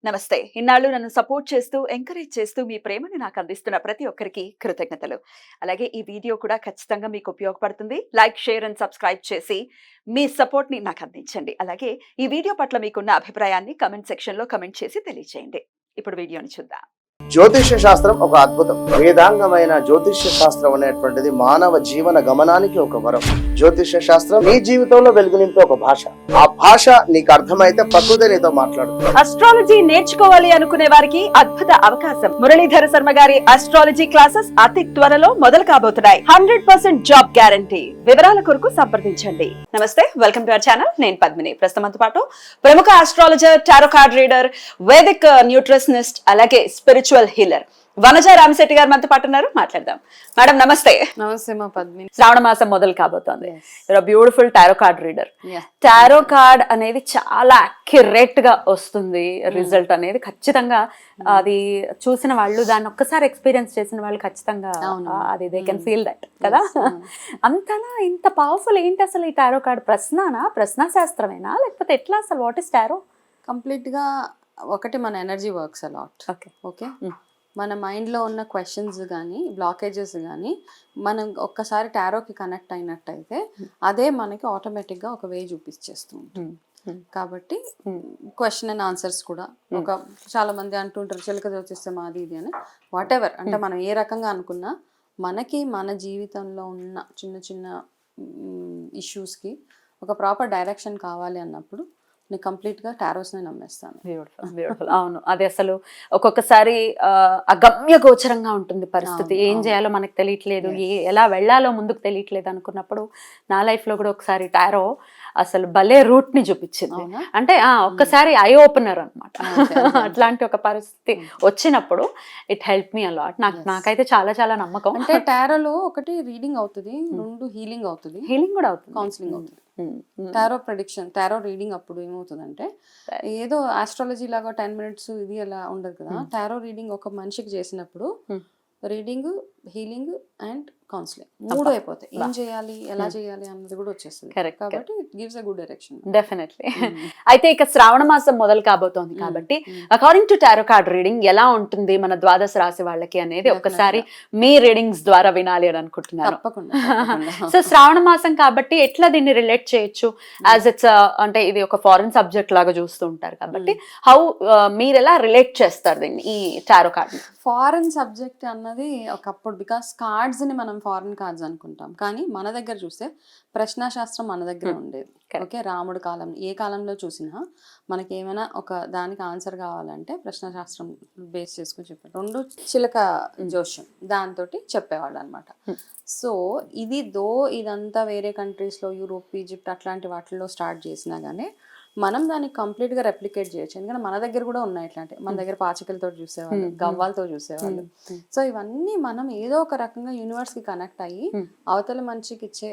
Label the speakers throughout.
Speaker 1: నమస్తే. ఇన్నాళ్ళు నన్ను సపోర్ట్ చేస్తూ, ఎంకరేజ్ చేస్తూ మీ ప్రేమని నాకు అందిస్తున్న ప్రతి ఒక్కరికి కృతజ్ఞతలు. అలాగే ఈ వీడియో కూడా ఖచ్చితంగా మీకు ఉపయోగపడుతుంది. లైక్, షేర్ అండ్ సబ్స్క్రైబ్ చేసి మీ సపోర్ట్‌ని నాకు అందించండి. అలాగే ఈ వీడియో పట్ల మీకున్న అభిప్రాయాన్ని కామెంట్ సెక్షన్‌లో కామెంట్ చేసి తెలియజేయండి. ఇప్పుడు వీడియోని చూద్దాం.
Speaker 2: జ్యోతిష్య శాస్త్రం ఒక అద్భుతం. వేదాంగమైన జ్యోతిష్య శాస్త్రం అనేటువంటిది మానవ జీవన గమనానికి ఒక వరం. జ్యోతిష్య శాస్త్రం నీ జీవితంలో వెలుగునింపే ఒక భాష. ఆ భాష నీకు అర్థమైతే ప్రకృతి నీతో మాట్లాడుతుంది.
Speaker 1: అస్ట్రాలజీ నేర్చుకోవాలి అనుకునే వారికి అద్భుత అవకాశం. మురళీధర శర్మ గారి అస్ట్రాలజీ క్లాసెస్ అతి త్వరలో మొదలు కాబోతున్నాయి. 100% జాబ్ గ్యారంటీ. వివరాల కొరకు సంప్రదించండి. నమస్తే, వెల్కమ్ టు అవర్ ఛానల్. నేను పద్మిని. ప్రస్తుతంతో పాటు ప్రముఖ astrologer, tarot card reader, Vedic nutritionist, అలాగే స్పిరిచువల్ హీలర్ వనజ రామశెట్టి గారు మనతో పాటు ఉన్నారు. మాట్లాడదాం. మేడం నమస్తే.
Speaker 3: నమస్తే మా పద్మిని.
Speaker 1: శ్రావణ మాసం మొదలు కాబోతోంది. Beautiful tarot card reader. Tarot card అనేది చాలా అక్యురేట్ గా వస్తుంది. రిజల్ట్ అనేది ఖచ్చితంగా అది చూసిన వాళ్ళు, దాన్ని ఒక్కసారి ఎక్స్పీరియన్స్ చేసిన వాళ్ళు ఖచ్చితంగా అది దే కెన్ ఫీల్ దట్ కదా. అంతనా ఇంత పవర్ఫుల్ ఏంటి అసలు ఈ టారో కార్డ్? ప్రశ్న శాస్త్రమేనా లేకపోతే ఎట్లా అసలు? What is tarot?
Speaker 3: కంప్లీట్ గా ఒకటి మన ఎనర్జీ వర్క్స్ అలాట్. ఓకే, మన మైండ్లో ఉన్న క్వశ్చన్స్ కానీ బ్లాకేజెస్ కానీ మనం ఒక్కసారి టారోకి కనెక్ట్ అయినట్టయితే అదే మనకి ఆటోమేటిక్గా ఒక వే చూపించేస్తూ ఉంటుంది. కాబట్టి క్వశ్చన్ అండ్ ఆన్సర్స్ కూడా ఒక చాలా మంది అంటుంటారు చిలక జ్యోతిస్తే మాది ఇది అని. వాట్ ఎవర్ అంటే మనం ఏ రకంగా అనుకున్నా మనకి మన జీవితంలో ఉన్న చిన్న చిన్న ఇష్యూస్కి ఒక ప్రాపర్ డైరెక్షన్ కావాలి అన్నప్పుడు నేను కంప్లీట్గా టారోస్ని నమ్మేస్తాను.
Speaker 1: బ్యూటిఫుల్. అవును, అది అసలు ఒక్కొక్కసారి అగమ్య గోచరంగా ఉంటుంది పరిస్థితి. ఏం చేయాలో మనకు తెలియట్లేదు, ఎలా వెళ్ళాలో ముందుకు తెలియట్లేదు అనుకున్నప్పుడు నా లైఫ్లో కూడా ఒకసారి టారో అసలు భలే రూట్ ని చూపించింది. అంటే ఒక్కసారి ఐ ఓపెనర్ అనమాట. అట్లాంటి ఒక పరిస్థితి వచ్చినప్పుడు ఇట్ హెల్ప్ మీ అలాట్. నాకైతే చాలా చాలా నమ్మకం.
Speaker 3: అంటే టారోలో ఒకటి రీడింగ్ అవుతుంది, రెండు హీలింగ్ అవుతుంది,
Speaker 1: హీలింగ్ కూడా అవుతుంది,
Speaker 3: కౌన్సిలింగ్ అవుతుంది. టారో ప్రెడిక్షన్, టారో రీడింగ్ అప్పుడు ఏమవుతుందంటే ఏదో ఆస్ట్రాలజీ లాగా 10 minutes ఇది అలా ఉండదు కదా. టారో రీడింగ్ ఒక మనిషికి చేసినప్పుడు రీడింగ్, హీలింగ్ అండ్ కౌన్సిలింగ్ మూడు అయిపోతాయి. ఏం చేయాలి, ఎలా చేయాలి అన్నది కూడా వచ్చేస్తుంది. కాబట్టి it gives a good direction.
Speaker 1: Definitely. అయితే ఇక శ్రావణ మాసం మొదలు కాబోతోంది కాబట్టి according to tarot card reading ఎలా ఉంటుంది మన ద్వాదశ రాశి వాళ్ళకి అనేది ఒక్కసారి మీ రీడింగ్స్ ద్వారా వినాలి అని అనుకుంటున్నాను. సో శ్రావణ మాసం కాబట్టి ఎట్లా దీన్ని రిలేట్ చేయొచ్చు? యాజ్ ఇట్స్ అంటే ఇది ఒక ఫారెన్ సబ్జెక్ట్ లాగా చూస్తూ ఉంటారు కాబట్టి హౌ మీరు ఎలా రిలేట్ చేస్తారు దీన్ని, ఈ టారో కార్డ్?
Speaker 3: ఫారెన్ సబ్జెక్ట్ అన్నది ఒకప్పుడు, బికాస్ కార్డ్స్ ని మనం ఫారెన్ కార్డ్స్ అనుకుంటాం, కానీ మన దగ్గర చూస్తే ప్రశ్నాశాస్త్రం మన దగ్గర ఉండేది. ఓకే, రాముడు కాలం, ఏ కాలంలో చూసినా మనకి ఏమైనా ఒక దానికి ఆన్సర్ కావాలంటే ప్రశ్నాశాస్త్రం బేస్ చేసుకుని చెప్పారు. రెండు చిలక జోష్యం దాంతో చెప్పేవాళ్ళు అనమాట. సో ఇదంతా వేరే కంట్రీస్లో, యూరోప్, ఈజిప్ట్ అట్లాంటి వాటిల్లో స్టార్ట్ చేసినా కానీ మనం దాన్ని కంప్లీట్గా రెప్లికేట్ చేయొచ్చు. ఎందుకంటే మన దగ్గర కూడా ఉన్నాయి ఇట్లాంటి. మన దగ్గర పాచికలతో చూసేవాళ్ళు, గవ్వాలతో చూసేవాళ్ళు. సో ఇవన్నీ మనం ఏదో ఒక రకంగా యూనివర్స్కి కనెక్ట్ అయ్యి అవతల మనిషికి ఇచ్చే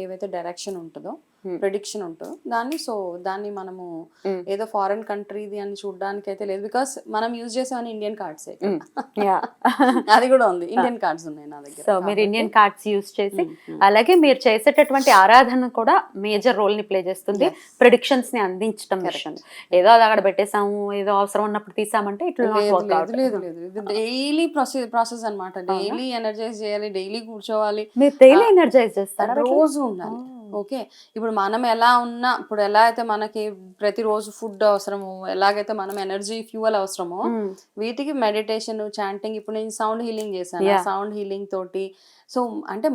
Speaker 3: ఏవైతే డైరెక్షన్ ఉంటుందో, ప్రెడిక్షన్ ఉంటుందో దాన్ని మనము ఏదో ఫారెన్ కంట్రీది అని చూడడానికి అయితే లేదు. బికాస్ మనం యూజ్ చేసేవన్నీ ఇండియన్ కార్డ్స్. అది కూడా ఉంది, ఇండియన్ కార్డ్స్ ఉన్నాయి నా దగ్గర.
Speaker 1: సో మీరు ఇండియన్ కార్డ్స్ యూజ్ చేసి, అలాగే మీరు చేసేటటువంటి ఆరాధన కూడా మేజర్ రోల్ ని ప్లే చేస్తుంది ప్రెడిక్షన్స్ ని అందించడం విషయం. ఏదో అది అక్కడ పెట్టేసాము, ఏదో అవసరం ఉన్నప్పుడు తీసామంటే ఇట్లా
Speaker 3: లేదు. ఇది డైలీ ప్రాసెస్ అనమాట. డైలీ ఎనర్జైజ్ చేయాలి, డైలీ కూర్చోవాలి.
Speaker 1: మీరు డైలీ ఎనర్జైజ్ చేస్తారా?
Speaker 3: రోజు ఉండాలి. ఓకే, ఇప్పుడు మనం ఎలా ఉన్నా, ఇప్పుడు ఎలా అయితే మనకి ప్రతిరోజు ఫుడ్ అవసరమో, ఎలాగైతే మనం ఎనర్జీ ఫ్యూయల్ అవసరమో, వీటికి మెడిటేషన్, చాంటింగ్. ఇప్పుడు నేను సౌండ్ హీలింగ్ చేశాను, సౌండ్ హీలింగ్ తోటి. సో అంటే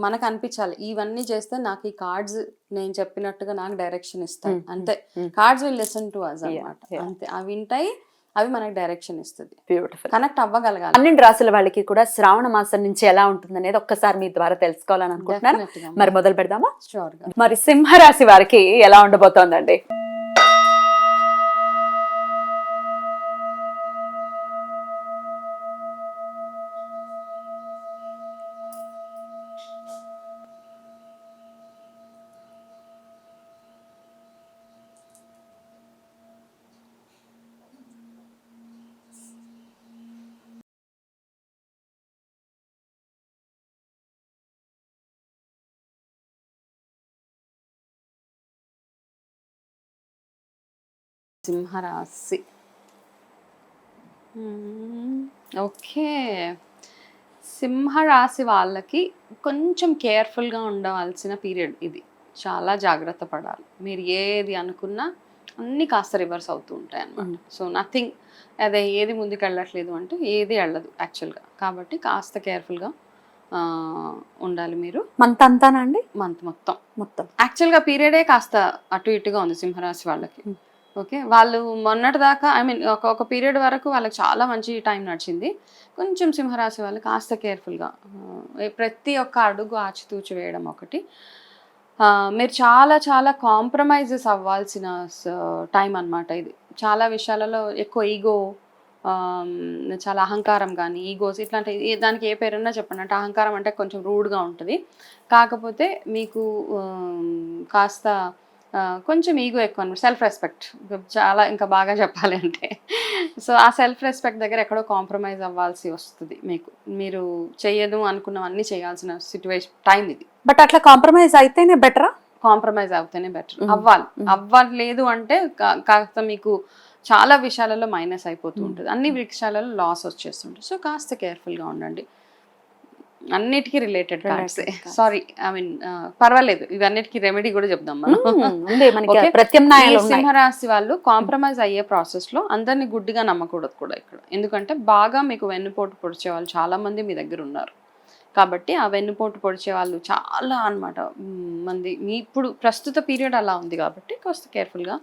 Speaker 3: మనకు అనిపించాలి ఇవన్నీ చేస్తే నాకు ఈ కార్డ్స్ నేను చెప్పినట్టుగా నాకు డైరెక్షన్ ఇస్తాయి. అంతే, cards will listen to us అన్నమాట. అంతే, అవి వింటాయి, అవి మనకి డైరెక్షన్ ఇస్తుంది.
Speaker 1: బ్యూటిఫుల్.
Speaker 3: కనెక్ట్ అవ్వగలగాలి.
Speaker 1: 12 రాశుల వాళ్ళకి కూడా శ్రావణ మాసం నుంచి ఎలా ఉంటుంది అనేది ఒక్కసారి మీ ద్వారా తెలుసుకోవాలని అనుకుంటున్నాను. మరి మొదలు పెడదామా?
Speaker 3: షూర్ గా.
Speaker 1: మరి సింహరాశి వారికి ఎలా ఉండబోతోందండి?
Speaker 3: సింహరాశి ఓకే, సింహరాశి వాళ్ళకి కొంచెం కేర్ఫుల్గా ఉండవలసిన పీరియడ్ ఇది. చాలా జాగ్రత్త పడాలి. మీరు ఏది అనుకున్నా అన్నీ కాస్త రివర్స్ అవుతూ ఉంటాయి అన్నమాట. సో నథింగ్, అదే ఏది ముందుకు వెళ్ళట్లేదు అంటే ఏది వెళ్ళదు యాక్చువల్గా. కాబట్టి కాస్త కేర్ఫుల్గా ఉండాలి మీరు.
Speaker 4: మంత్ అంతానా అండి?
Speaker 3: మంత్ మొత్తం
Speaker 4: యాక్చువల్గా
Speaker 3: పీరియడే కాస్త అటు ఇటుగా ఉంది సింహరాశి వాళ్ళకి. ఓకే, వాళ్ళు మొన్నటి దాకా ఒక పీరియడ్ వరకు వాళ్ళకి చాలా మంచి టైం నడిచింది. కొంచెం సింహరాశి వాళ్ళు కాస్త కేర్ఫుల్గా ప్రతి ఒక్క అడుగు ఆచితూచి వేయడం ఒకటి. మీరు చాలా చాలా కాంప్రమైజెస్ అవ్వాల్సిన టైం అన్నమాట ఇది. చాలా విషయాలలో ఎక్కువ ఈగో, చాలా అహంకారం కానీ ఈగోస్ ఇట్లాంటి దానికి ఏ పేరున్నా చెప్పండి. అంటే అహంకారం అంటే కొంచెం రూడ్గా ఉంటుంది, కాకపోతే మీకు కాస్త కొంచెం ఈగో ఎక్కువ అనమాట. సెల్ఫ్ రెస్పెక్ట్ చాలా, ఇంకా బాగా చెప్పాలి అంటే. సో ఆ సెల్ఫ్ రెస్పెక్ట్ దగ్గర ఎక్కడో కాంప్రమైజ్ అవ్వాల్సి వస్తుంది మీకు. మీరు చేయదు అనుకున్నవన్నీ చేయాల్సిన సిచ్యువేషన్ టైం ఇది.
Speaker 4: బట్ అట్లా కాంప్రమైజ్ అయితేనే బెటరా?
Speaker 3: కాంప్రమైజ్ అవుతేనే బెటర్. అవ్వలేదు అంటే కాస్త మీకు చాలా విషయాలలో మైనస్ అయిపోతూ ఉంటుంది, అన్ని విషయాలలో లాస్ వచ్చేస్తుంటుంది. సో కాస్త కేర్ఫుల్గా ఉండండి. అన్నిటికీ related cards, sorry I mean పర్వాలేదు, ఇవన్నిటికీ రెమెడీ కూడా చెప్దాం మనం. సింహరాశి వాళ్ళు కాంప్రమైజ్ అయ్యే ప్రాసెస్ లో అందరినీ గుడ్డిగా నమ్మకూడదు కూడా ఇక్కడ. ఎందుకంటే బాగా మీకు వెన్నుపోటు పొడిచే వాళ్ళు చాలా మంది మీ దగ్గర ఉన్నారు. కాబట్టి ఆ వెన్నుపోటు పొడిచే వాళ్ళు చాలా అన్నమాట మంది మీ ఇప్పుడు ప్రస్తుత పీరియడ్ అలా ఉంది. కాబట్టి కాస్త కేర్ఫుల్గా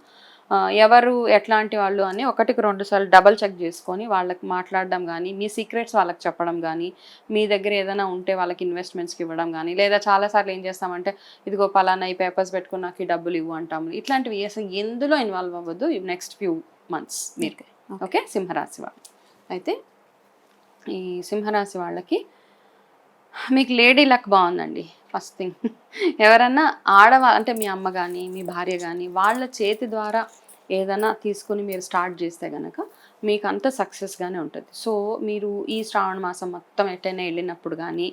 Speaker 3: ఎవరు ఎట్లాంటి వాళ్ళు అని 1-2 సార్లు డబల్ చెక్ చేసుకొని వాళ్ళకి మాట్లాడడం కానీ, మీ సీక్రెట్స్ వాళ్ళకి చెప్పడం కానీ, మీ దగ్గర ఏదైనా ఉంటే వాళ్ళకి ఇన్వెస్ట్మెంట్స్కి ఇవ్వడం కానీ, లేదా చాలాసార్లు ఏం చేస్తామంటే ఇదిగో పలానా ఈ పేపర్స్ పెట్టుకుని నాకు ఈ డబ్బులు ఇవ్వు అంటాము. ఇట్లాంటివి అసలు ఎందులో ఇన్వాల్వ్ అవ్వద్దు నెక్స్ట్ ఫ్యూ మంత్స్ మీరు. ఓకే, సింహరాశి వాళ్ళు అయితే ఈ సింహరాశి వాళ్ళకి మీకు లేడీ లక్ బాగుందండి. ఫస్ట్ థింగ్, ఎవరన్నా ఆడవాళ్ళు అంటే మీ అమ్మ కానీ మీ భార్య కానీ వాళ్ళ చేతి ద్వారా ఏదైనా తీసుకొని మీరు స్టార్ట్ చేస్తే కనుక మీకు అంత సక్సెస్గానే ఉంటుంది. సో మీరు ఈ శ్రావణ మాసం మొత్తం ఎట్టైనా వెళ్ళినప్పుడు కానీ,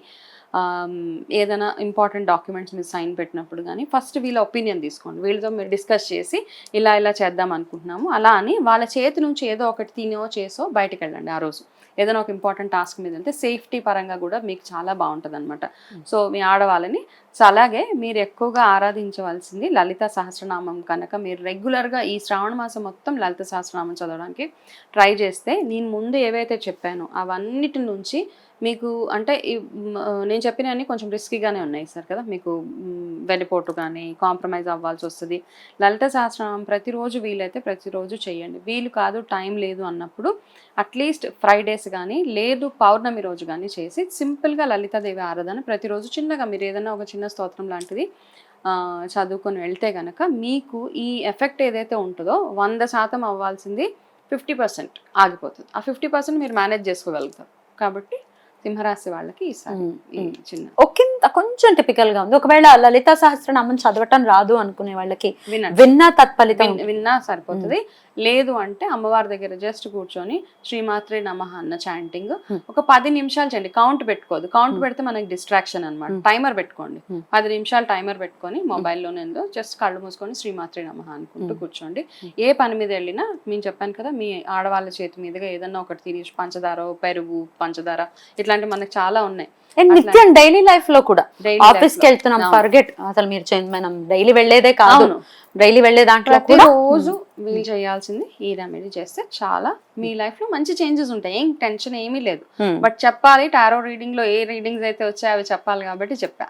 Speaker 3: ఏదైనా ఇంపార్టెంట్ డాక్యుమెంట్స్ మీరు సైన్ పెట్టినప్పుడు కానీ ఫస్ట్ వీళ్ళ ఒపీనియన్ తీసుకోండి. వీళ్ళతో మీరు డిస్కస్ చేసి ఇలా చేద్దాం అనుకుంటున్నాము అలా అని వాళ్ళ చేతి నుంచి ఏదో ఒకటి తినో చేసో బయటకు వెళ్ళండి. ఆ రోజు ఏదైనా ఒక ఇంపార్టెంట్ టాస్క్ మీద వెళ్తే సేఫ్టీ పరంగా కూడా మీకు చాలా బాగుంటుంది అనమాట. సో మీ ఆడవాళ్ళని అలాగే మీరు ఎక్కువగా ఆరాధించవలసింది లలిత సహస్రనామం. కనుక మీరు రెగ్యులర్గా ఈ శ్రావణ మాసం మొత్తం లలిత సహస్రనామం చదవడానికి ట్రై చేస్తే నేను ముందు ఏవైతే చెప్పానో అవన్నిటి నుంచి మీకు అంటే నేను చెప్పినవన్నీ కొంచెం రిస్కీగానే ఉన్నాయి సార్ కదా. మీకు వెన్నుపోటు కానీ కాంప్రమైజ్ అవ్వాల్సి వస్తుంది. లలిత సహస్రనామం ప్రతిరోజు వీలైతే ప్రతిరోజు చేయండి. వీలు కాదు టైం లేదు అన్నప్పుడు అట్లీస్ట్ ఫ్రైడేస్ కానీ లేదు పౌర్ణమి రోజు కానీ చేసి సింపుల్గా లలితాదేవి ఆరాధన ప్రతిరోజు చిన్నగా మీరు ఏదైనా ఒక చిన్న స్తోత్రం లాంటిది చదువుకొని వెళ్తే కనుక మీకు ఈ ఎఫెక్ట్ ఏదైతే ఉంటుందో 100% అవ్వాల్సింది 50% ఆగిపోతుంది. ఆ 50% మీరు మేనేజ్ చేసుకోగలుగుతారు. కాబట్టి సింహరాశి వాళ్ళకి ఈసారి చిన్న
Speaker 4: కొంచెం టిపికల్ గా ఉంది. ఒకవేళ లలితా సహస్రనామం చదవటం రాదు అనుకునే వాళ్ళకి విన్నా తత్ఫలితం
Speaker 3: విన్నా సరిపోతుంది. లేదు అంటే అమ్మవారి దగ్గర జస్ట్ కూర్చొని శ్రీమాత్రే నమః అన్న చాంటింగ్ ఒక 10 నిమిషాలు చేయండి. కౌంట్ పెట్టుకోదు, కౌంట్ పెడితే మనకి డిస్ట్రాక్షన్ అనమాట. టైమర్ పెట్టుకోండి, 10 నిమిషాలు టైమర్ పెట్టుకొని మొబైల్లోనే జస్ట్ కళ్ళు మూసుకొని శ్రీమాత్రే నమః అనుకుంటూ కూర్చోండి. ఏ పని మీద వెళ్ళినా నేను చెప్పాను కదా, మీ ఆడవాళ్ళ చేతి మీదుగా ఏదన్నా ఒకటి తిని పంచదార, పెరుగు, పంచదార ఇట్లాంటి మనకు చాలా ఉన్నాయి.
Speaker 4: నిత్యం డైలీ లైఫ్ లో కూడా ఆఫీస్ కి వెళ్తున్నాం ఫర్గెట్ అసలు మీరు మనం డైలీ వెళ్లేదే కాదు, డైలీ వెళ్లే దాంట్లో
Speaker 3: రోజు వీలు చేయాల్సింది ఈ రెమెడీ చేస్తే చాలా మీ లైఫ్ లో మంచి చేంజెస్ ఉంటాయి. ఏం టెన్షన్ ఏమీ లేదు. బట్ చెప్పాలి, టారో రీడింగ్ లో ఏ రీడింగ్స్ అయితే వచ్చాయో అవి చెప్పాలి కాబట్టి చెప్పా.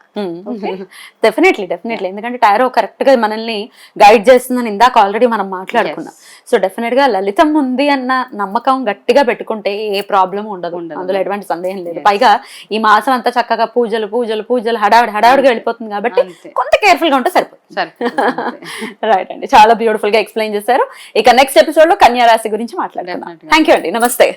Speaker 4: డెఫినెట్లీ ఎందుకంటే టారో కరెక్ట్ గా మనల్ని గైడ్ చేస్తుందని ఇందాక ఆల్రెడీ మనం మాట్లాడుకున్నాం. సో డెఫినెట్ గా లలితం ఉంది అన్న నమ్మకం గట్టిగా పెట్టుకుంటే ఏ ప్రాబ్లం ఉండదు, అందులో ఎటువంటి సందేహం లేదు. పైగా ఈ మాసం అంతా చక్కగా పూజలు పూజలు పూజలు హడావుడిగా వెళ్ళిపోతుంది కాబట్టి కొంత కేర్ఫుల్ గా ఉంటే సరిపోతుంది. రైట్ అండి, చాలా బ్యూటిఫుల్ గా ఎక్స్ప్లెయిన్ చేశారు. ఇక నెక్స్ట్ ఎపిసోడ్ లో కన్యా రాశి గురించి మాట్లాడతాం. థ్యాంక్ యూ అండి, నమస్తే.